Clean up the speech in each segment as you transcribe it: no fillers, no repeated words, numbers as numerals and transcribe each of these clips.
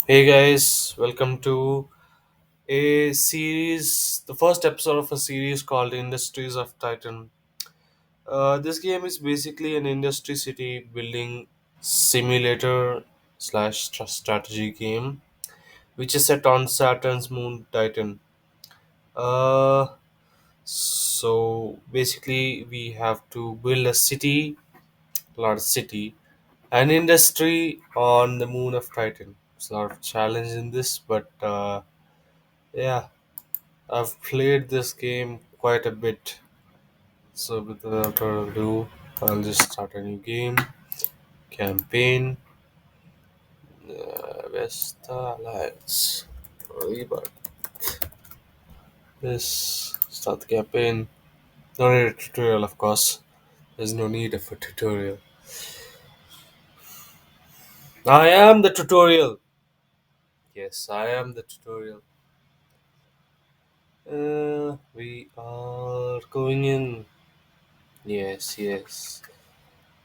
Hey guys, welcome to a series, the first episode of a series called Industries of Titan. This game is basically an industry city building simulator slash strategy game, which is set on Saturn's moon Titan. Uh, so basically, we have to build a city, large city, an industry on the moon of Titan. It's a lot of challenge in this, but yeah. I've played this game quite a bit, so without further ado, I'll just start a new game. Campaign, Vesta Alliance. Rebirth. This start the campaign. No need a tutorial, of course. There's no need of a tutorial. I am the tutorial. Yes, I am the tutorial. We are going in. Yes, yes.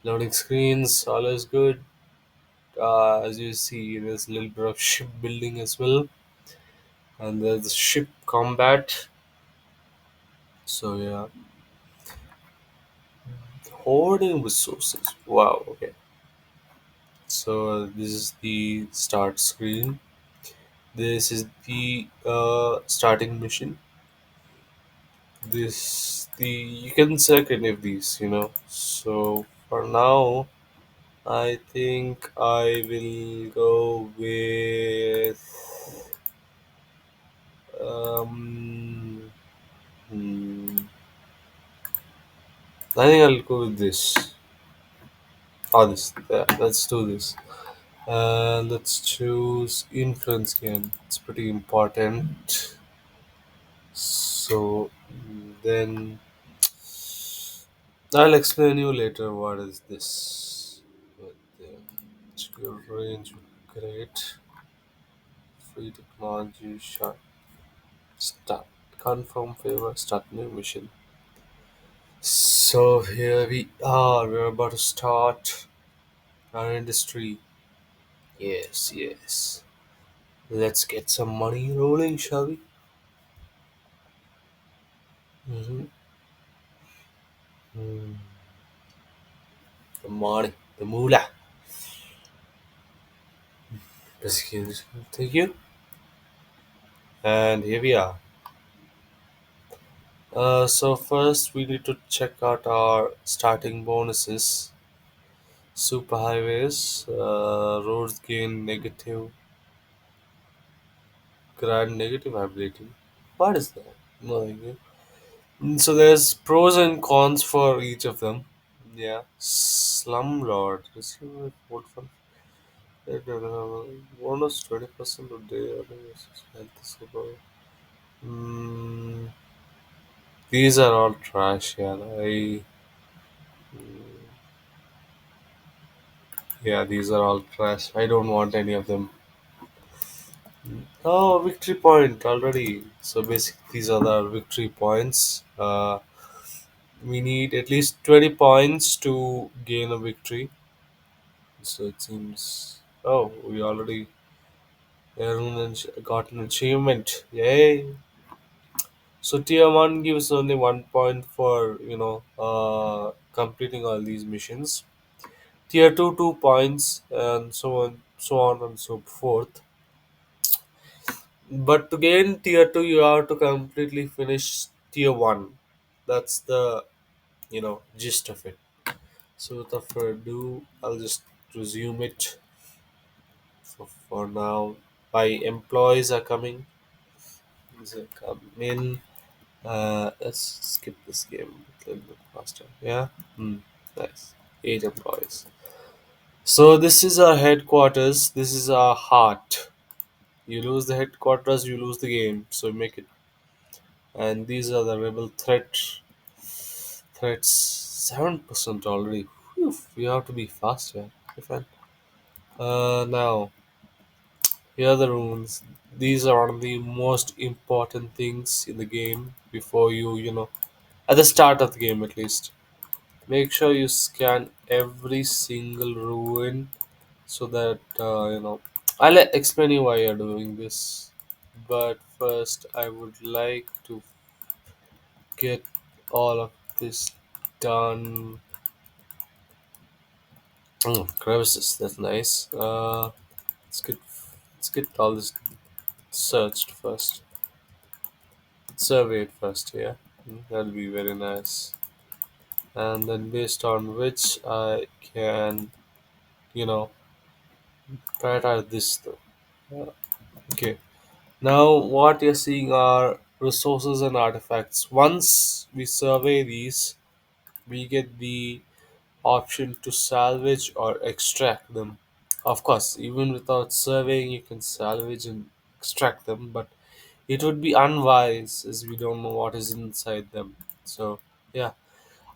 Loading screens, all is good. As you see, there's a little bit of shipbuilding as well, and there's ship combat. So yeah, hoarding resources. Wow. Okay. So this is the start screen. This is the starting mission. This the you can select any of these. So for now, I think I will go with um. hmm, I think I'll go with this. Oh, this. Yeah, let's do this. Let's choose influence again. It's pretty important. So then I'll explain you later what is this. But skill range great. Free technology shot. Start. Confirm favor. Start new mission. So here we are. We're about to start our industry. Yes, yes. Let's get some money rolling, shall we? Mm-hmm. Mm. The money, the moolah. Excuse, thank you. And here we are. So first we need to check out our starting bonuses. Superhighways, roads gain negative, grant negative ability. What is that? No idea. So there's pros and cons for each of them. Yeah. Slumlord. Receive vote for bonus 20% of day. Health super. Mm, these are all trash. Yeah, these are all trash. I don't want any of them. Oh, victory point already. So basically, these are the victory points. We need at least 20 points to gain a victory. So it seems. Oh, we already got an achievement. Yay! So tier one gives only 1 point for completing all these missions. Tier two 2 points, and so on and so forth. But to gain tier two, you have to completely finish tier one. That's the gist of it. So without further ado, I'll just resume it. For now, my employees are coming. These are coming. Let's skip this game a little bit faster. Yeah. Nice. 8 employees. So this is our headquarters. This is our heart. You lose the headquarters, you lose the game. So make it. And these are the rebel threats. 7% already. Whew, we have to be fast here. Okay, fine. Now here are the runes. These are one of the most important things in the game before at the start of the game at least. Make sure you scan every single ruin so that I'll explain you why you're doing this. But first, I would like to get all of this done. Oh, crevices, that's nice. Let's get let's get all this searched first. Surveyed first, yeah. That'll be very nice. And then based on which I can, you know, prioritize this though. Okay. Now what you're seeing are resources and artifacts. Once we survey these, we get the option to salvage or extract them. Of course, even without surveying, you can salvage and extract them, but it would be unwise as we don't know what is inside them. So, yeah.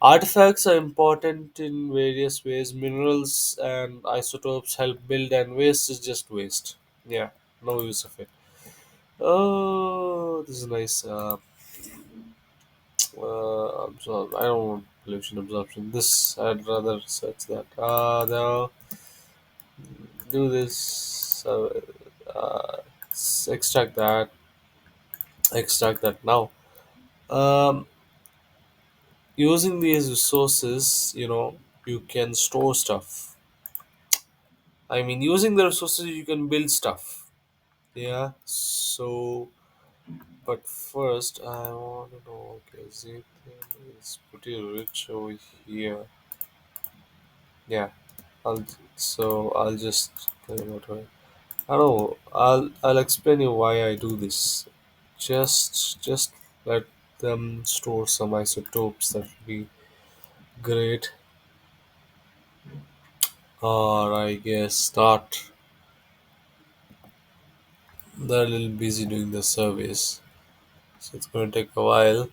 Artifacts are important in various ways. Minerals and isotopes help build, and waste is just waste. Yeah, no use of it. Oh, this is nice. Absorb. I don't want pollution absorption. This, I'd rather search that. Now do this. Extract that. Extract that now. Um, Using these resources, you can store stuff. I mean, using the resources, you can build stuff. Yeah. So, but first, I want to know. Okay, Zethane is pretty rich over here. Yeah. I'll just tell you what I don't know. I'll explain you why I do this. Just let them store some isotopes. That would be great. Or I guess start. They're a little busy doing the surveys, so it's going to take a while.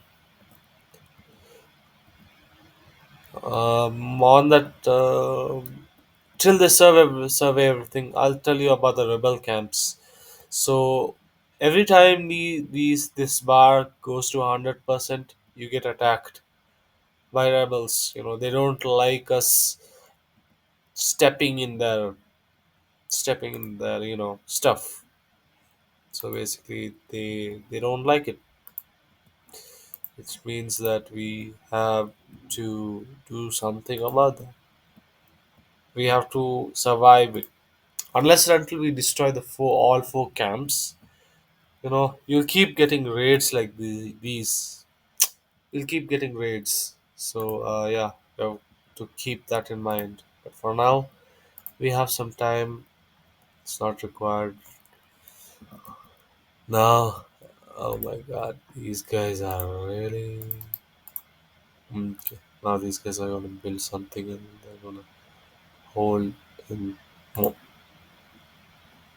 On that, till they survey everything, I'll tell you about the rebel camps. So every time this bar goes to 100%, you get attacked by rebels. They don't like us stepping in their stuff. So basically, they don't like it, which means that we have to do something about that. We have to survive it. Unless and until we destroy the all four camps, you'll keep getting raids like these. You'll keep getting raids. So yeah, we have to keep that in mind. But for now, we have some time. It's not required now. Oh my god, these guys are really. Okay. Now these guys are gonna build something and they're gonna hold in. Oh,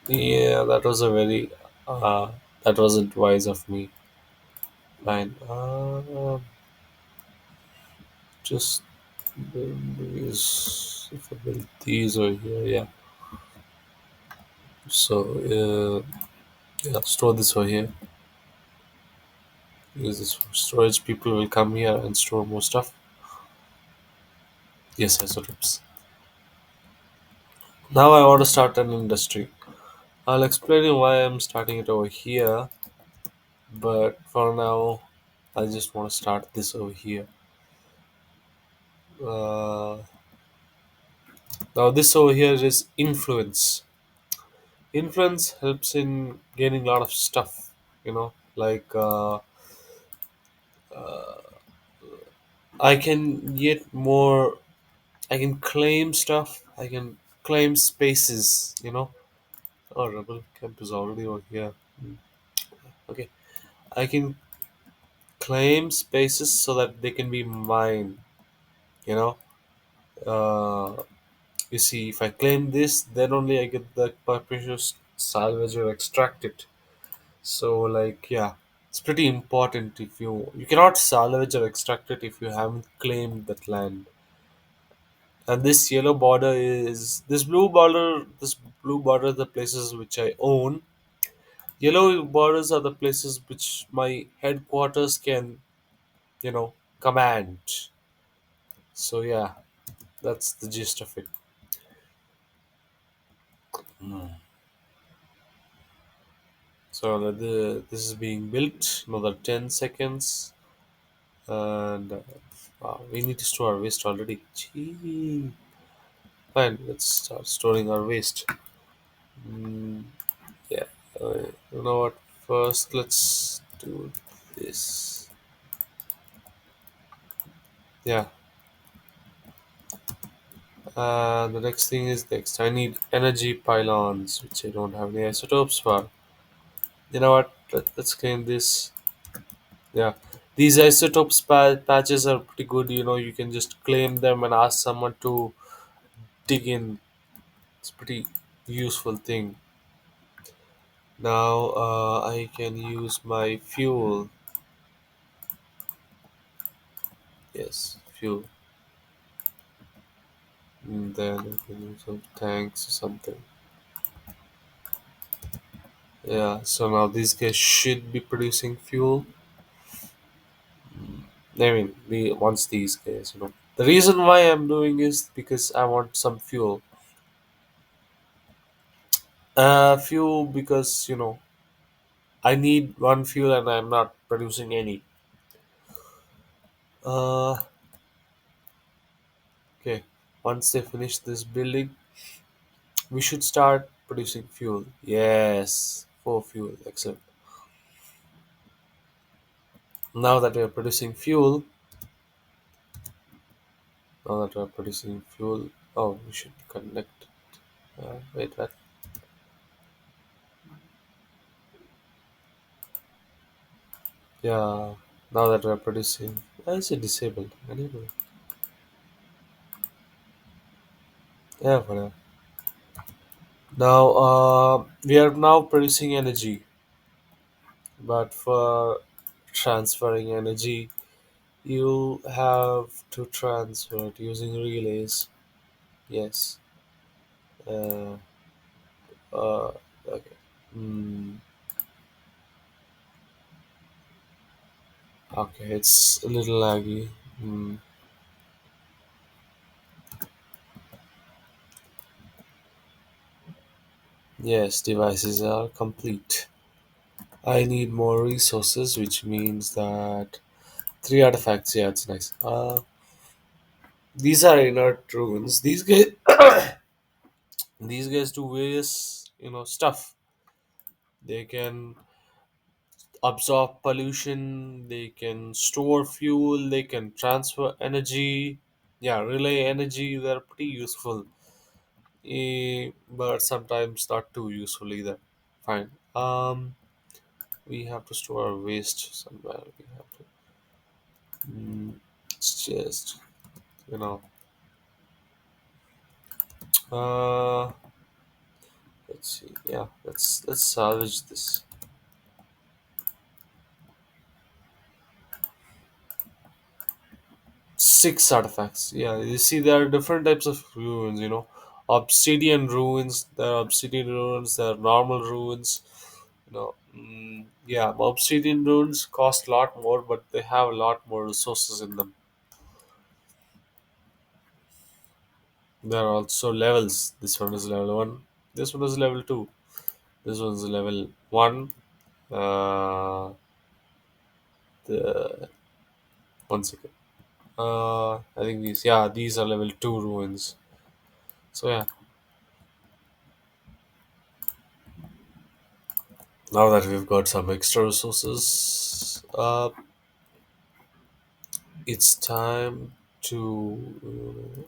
yeah, that was a very. That wasn't wise of me. Fine. Just build these. If I build these over here, yeah. So yeah, store this over here. Use this for storage. People will come here and store more stuff. Yes, isotopes. Now I want to start an industry. I'll explain you why I'm starting it over here, but for now, I just want to start this over here. Uh, Now this over here is influence. Influence helps in gaining a lot of stuff. Like I can get more. I can claim stuff. I can claim spaces. Oh, rebel camp is already over here. Okay, I can claim spaces so that they can be mine. You know. Uh, you see, if I claim this, then only I get the perpetual salvage or extract it. So like yeah, it's pretty important. If you cannot salvage or extract it if you haven't claimed that land. And this yellow border is this blue border are the places which I own. Yellow borders are the places which my headquarters can, command. So yeah, that's the gist of it. So this is being built. Another 10 seconds, and wow, we need to store our waste already. Gee. Fine, let's start storing our waste. Mm, yeah, you know what? First, let's do this. Yeah, the next thing is next. I need energy pylons, which I don't have any isotopes for. You know what? Let's claim this. Yeah, these isotopes patches are pretty good. You can just claim them and ask someone to dig in. It's pretty useful thing. Now I can use my fuel. Yes, fuel. And then I can use some tanks or something. Yeah. So now these guys should be producing fuel. I mean, once these guys. The reason why I'm doing is because I want some fuel. Fuel because I need one fuel and I'm not producing any. Uh, okay. Once they finish this building, we should start producing fuel. Yes, for fuel. Excellent. Now that we're producing fuel, oh, we should connect. Wait. Yeah. Now that we're producing, why is it disabled? Anyway, yeah, whatever. Now, we are now producing energy, but for transferring energy, you have to transfer it using relays. Yes. Uh, okay. Mm, okay, it's a little laggy. Mm, yes, devices are complete. I need more resources, which means that three artifacts. Yeah, it's nice. These are inert ruins. These guys do various stuff. They can absorb pollution, they can store fuel, they can transfer energy. Yeah, relay energy, they're pretty useful. But sometimes not too useful either. Fine. We have to store our waste somewhere. We have to. It's just you know. Uh, let's see. Yeah, let's salvage this. Six artifacts. Yeah, you see, there are different types of ruins. Obsidian ruins. There are obsidian ruins. There are normal ruins. Yeah, obsidian ruins cost a lot more, but they have a lot more resources in them. There are also levels. This one is level one. This one is level two. This one's level one. Uh, the one second. I think these are level two ruins. So yeah, now that we've got some extra resources, it's time to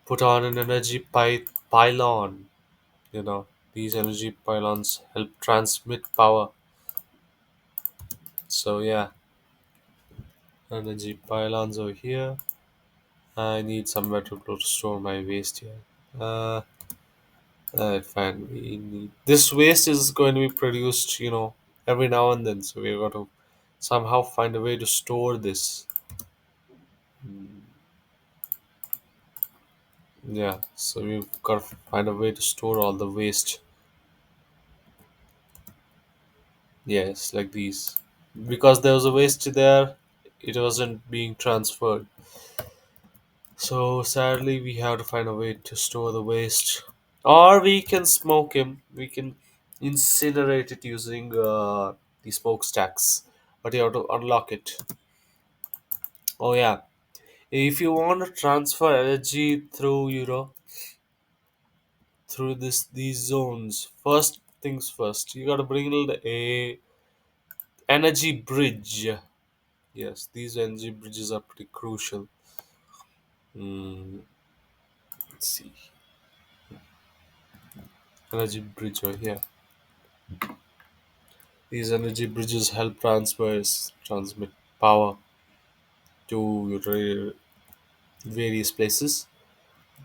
put on an energy pylon. These energy pylons help transmit power. So yeah, energy pylons over here. I need somewhere to store my waste here. Uh, fine. We need this waste is going to be produced, every now and then. So we've got to somehow find a way to store this. Yeah, so we've got to find a way to store all the waste. Yes, like these. Because there was a waste there, it wasn't being transferred. So sadly, we have to find a way to store the waste. Or we can smoke him. We can. incinerate it using the smokestacks, but you have to unlock it. Oh yeah, if you want to transfer energy through through these zones, first things first, you gotta bring a energy bridge. Yes, these energy bridges are pretty crucial. Let's see, energy bridge right here. These energy bridges help transmit power to various places.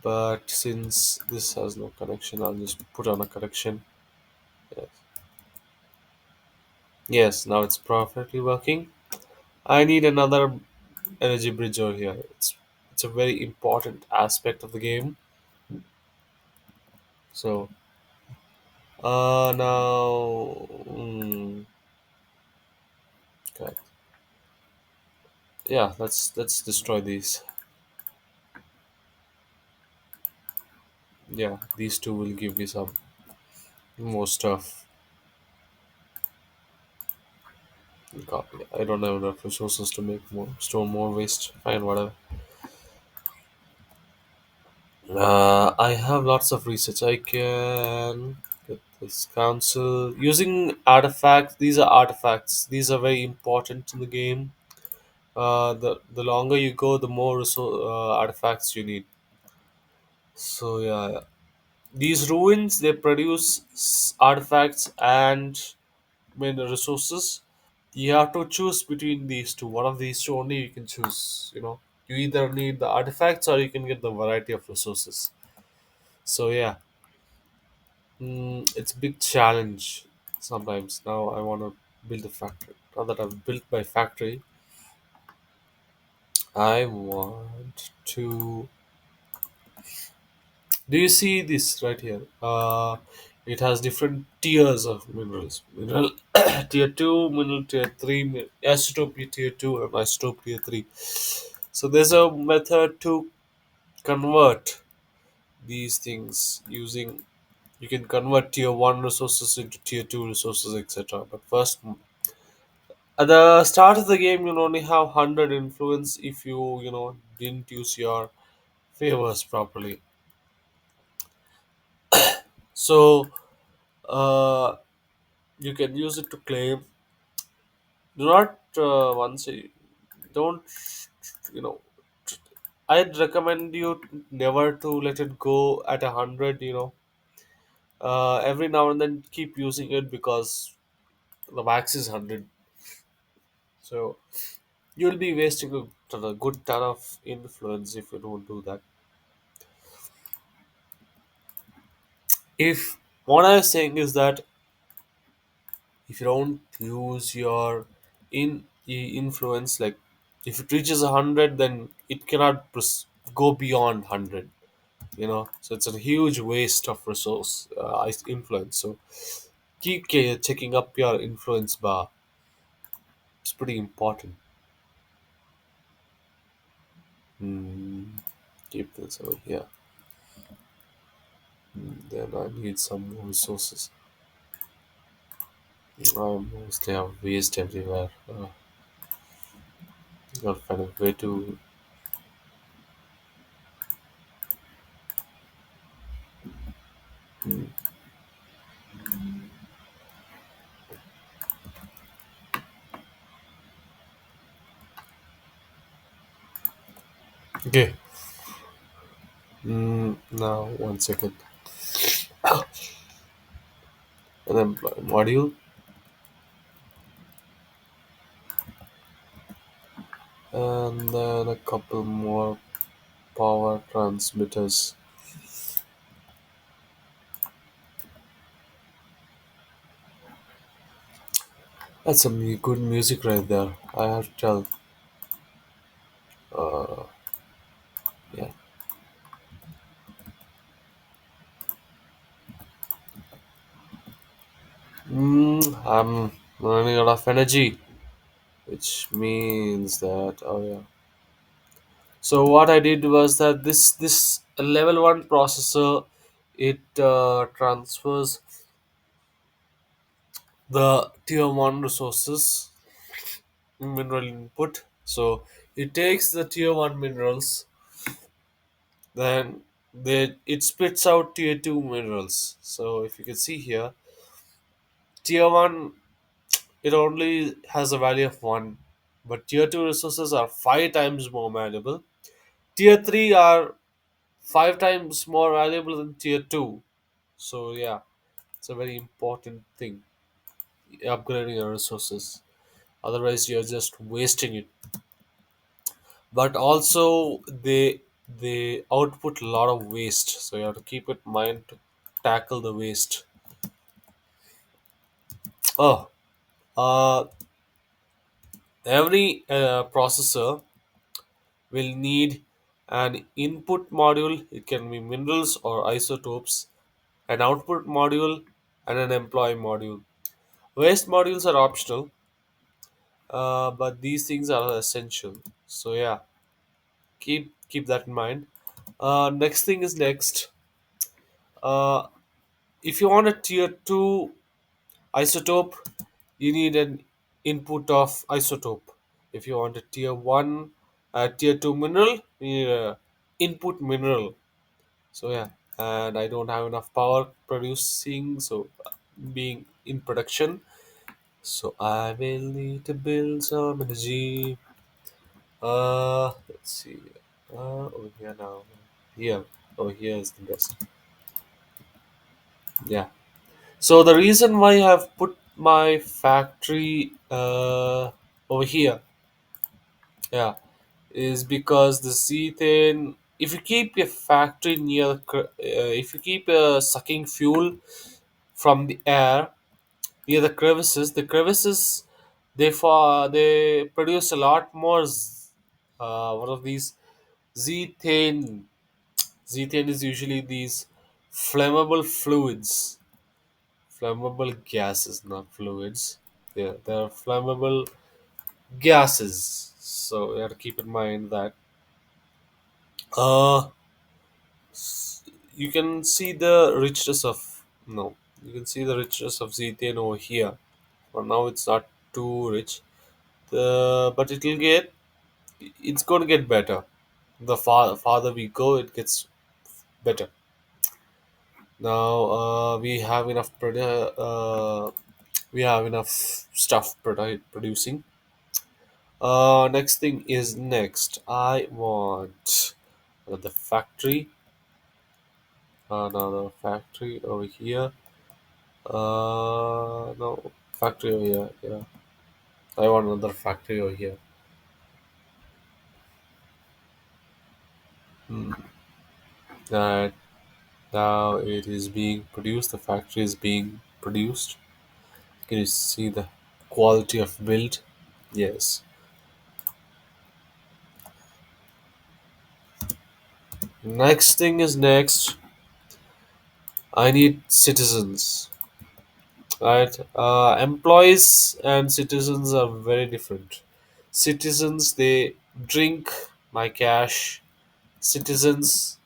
But since this has no connection, I'll just put on a connection. Yes, yes, now it's perfectly working. I need another energy bridge over here. It's a very important aspect of the game. So now, okay. Yeah, let's destroy these. Yeah, these two will give me some more stuff. Copy. I don't have enough resources to make more store more waste. Fine, whatever. I have lots of research. I can get this council using artifacts. These are artifacts. These are very important in the game. The longer you go, the more artifacts you need. So yeah, these ruins they produce artifacts and mineral resources. You have to choose between these two. One of these two only you can choose. You either need the artifacts or you can get the variety of resources. So yeah, it's a big challenge sometimes. Now I want to build a factory. Now that I've built my factory, I want to. Do you see this right here? It has different tiers of minerals. Mineral tier 2, mineral tier 3, isotope tier 2, and isotope tier 3. So there's a method to convert these things using. You can convert tier 1 resources into tier 2 resources, etc. But first, at the start of the game, you'll only have 100 influence if you didn't use your favors properly. So, uh, you can use it to claim. Do not once you don't you know. I'd recommend you never to let it go at 100. Every now and then keep using it because the max is 100. So you'll be wasting a good ton of influence if you don't do that. If what I was saying is that if you don't use your influence, like if it reaches 100, then it cannot go beyond 100. So it's a huge waste of resource influence. So keep checking up your influence bar. It's pretty important. Hmm. Keep this over here. Then I need some more resources. I mostly have waste everywhere. Gotta find a way to. Okay. Now, one second. And then module, and then a couple more power transmitters. That's some good music right there. I have to tell. Uh, yeah. I'm running out of energy, which means that yeah. So what I did was that this level 1 processor, it transfers the tier 1 resources mineral input. So it takes the tier 1 minerals, then it splits out tier 2 minerals. So if you can see here, tier 1, it only has a value of 1, but tier 2 resources are 5 times more valuable. Tier 3 are 5 times more valuable than tier 2. So yeah, it's a very important thing, upgrading your resources. Otherwise you're just wasting it. But also they output a lot of waste, so you have to keep it in mind to tackle the waste. Oh, uh, every processor will need an input module. It can be minerals or isotopes, an output module, and an employee module. Waste modules are optional, but these things are essential. So yeah, keep that in mind. Next thing is next. Uh, if you want a tier 2 isotope, you need an input of isotope. If you want a tier 1, tier 2 mineral, you need a input mineral. So yeah, and I don't have enough power producing, so being in production, so I will need to build some energy. Let's see. Over here now. Here, over here is the best. Yeah. So the reason why I've put my factory over here, yeah, is because the ethane. If you keep your factory near, if you keep sucking fuel from the air near the crevices, they produce a lot more. One of these zethane. Zethane is usually these flammable fluids, flammable gases, not fluids. Yeah, they're flammable gases. So you have to keep in mind that. Uh, you can see the richness of no. You can see the richness of zethane over here. For now, it's not too rich. But it'll get. It's going to get better. The farther we go, it gets better. Now we have enough stuff producing. Next thing is next. I want another factory. Another factory over here. No, factory over here. Yeah, I want another factory over here. Hmm. And now it is being produced. The factory is being produced. Can you see the quality of build? Yes. Next thing is next. I need citizens. Right? Employees and citizens are very different. Citizens, they drink my cash. Citizens,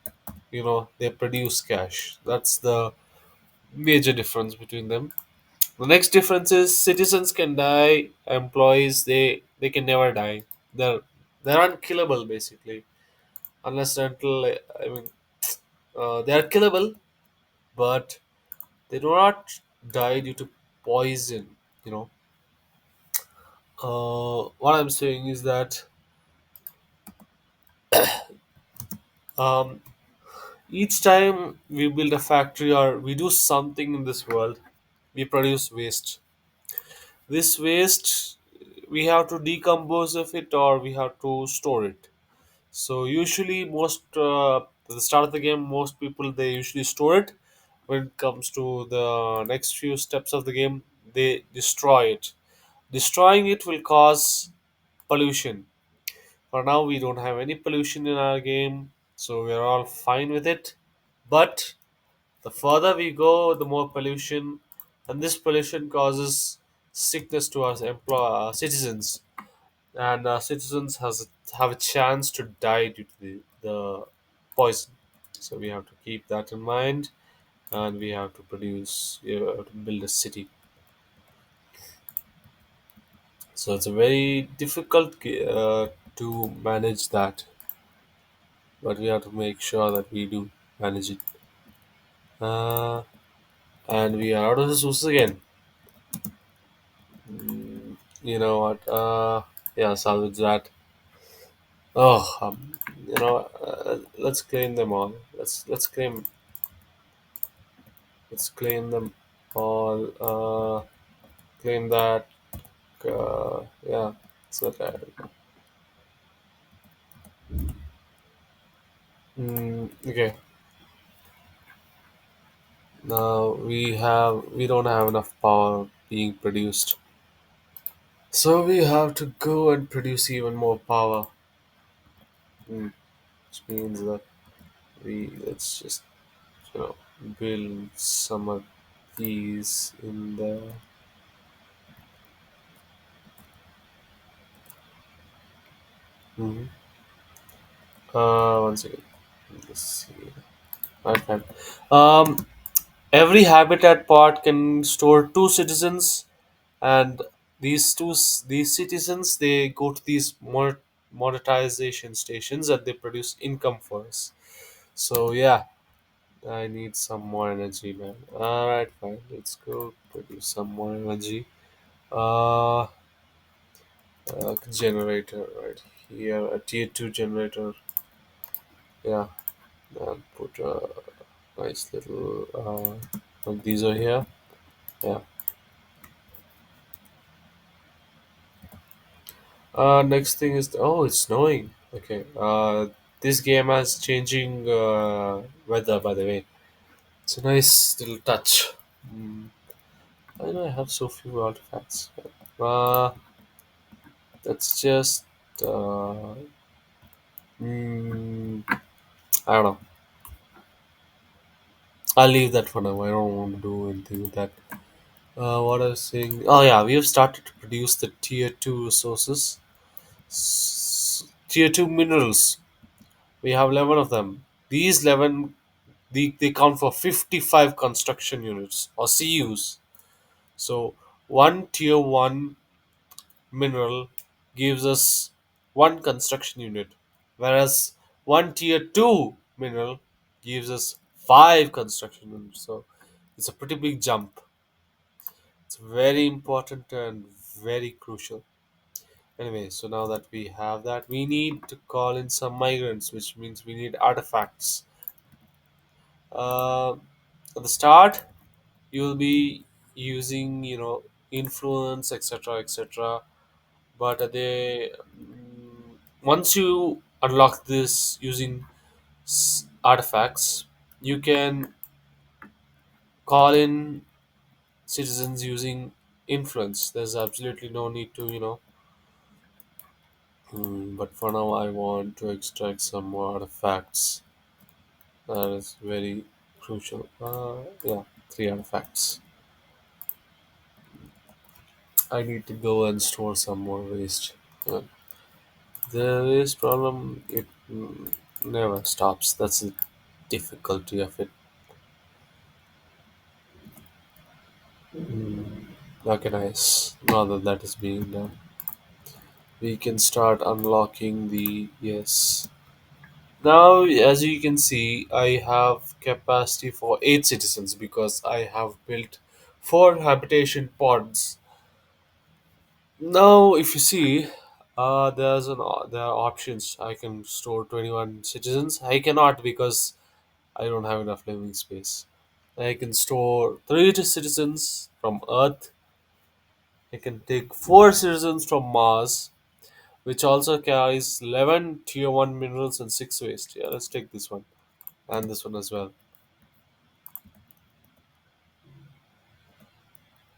they produce cash. That's the major difference between them. The next difference is citizens can die. Employees, they can never die. They're unkillable basically, unless and until, I mean, they are killable, but they do not die due to poison. You know, what I'm saying is that um, each time we build a factory or we do something in this world, we produce waste. This waste, we have to decompose of it or we have to store it. So usually, at the start of the game, most people they usually store it. When it comes to the next few steps of the game, they destroy it. Destroying it will cause pollution. For now, we don't have any pollution in our game, so we are all fine with it. But the further we go, the more pollution, and this pollution causes sickness to our citizens, and citizens have a chance to die due to the poison. So we have to keep that in mind, and we have to build a city. So it's a very difficult to manage that, but we have to make sure that we do manage it. Uh, and we are out of the sources again. You know what? Yeah, salvage that. Oh, let's claim them all. Let's claim them all. Claim that. Yeah. So that. Okay. Now we don't have enough power being produced, so we have to go and produce even more power. Which means that let's just you know build some of these in the. Mhm. One second. Let's see. Okay. Um, every habitat part can store two citizens, and these citizens they go to these monetization stations and they produce income for us. So yeah, I need some more energy, man. All right, fine. Let's go produce some more energy. Uh, Generator right here, a tier 2 generator. Yeah, and put a nice little one. These are here. Yeah. Next thing is oh, it's snowing. Okay. This game has changing weather. By the way, it's a nice little touch. Mm, I know I have so few artifacts. Uh, that's just uh, mm, I don't know. I'll leave that for now. I don't want to do anything with that. What I was saying. Oh yeah, we have started to produce the tier 2 resources. Tier 2 minerals. We have 11 of them. These 11 they count for 55 construction units or CUs. So one tier 1 mineral gives us one construction unit, whereas one tier 2 mineral gives us five construction units. So it's a pretty big jump. It's very important and very crucial. Anyway, so now that we have that, we need to call in some migrants, which means we need artifacts. Uh, at the start, you'll be using influence, etc., etc. But once you unlock this using artifacts, you can call in citizens using influence. There's absolutely no need to but for now I want to extract some more artifacts. That is very crucial. Yeah, three artifacts. I need to go and store some more waste. Uh, the waste problem, it never stops. That's the difficulty of it. Okay, nice. Now that that is being done, we can start unlocking the yes. Now, as you can see, I have capacity for 8 citizens because I have built 4 habitation pods. Now, if you see, there are options. I can store 21 citizens. I cannot because I don't have enough living space. I can store 3 citizens from Earth. I can take 4 citizens from Mars, which also carries 11 tier 1 minerals and 6 waste. Yeah, let's take this one and this one as well.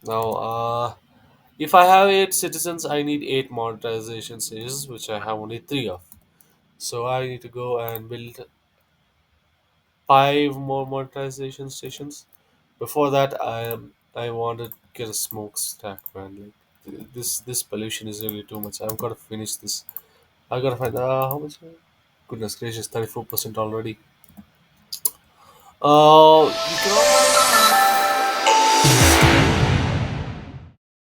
Now, if I have 8 citizens, I need 8 monetization stations, which I have only 3 of. So I need to go and build 5 more monetization stations. Before that, I want to get a smokestack, man. Like this pollution is really too much. I've got to finish this. I gotta find how much? Goodness gracious, 34% already. You cannot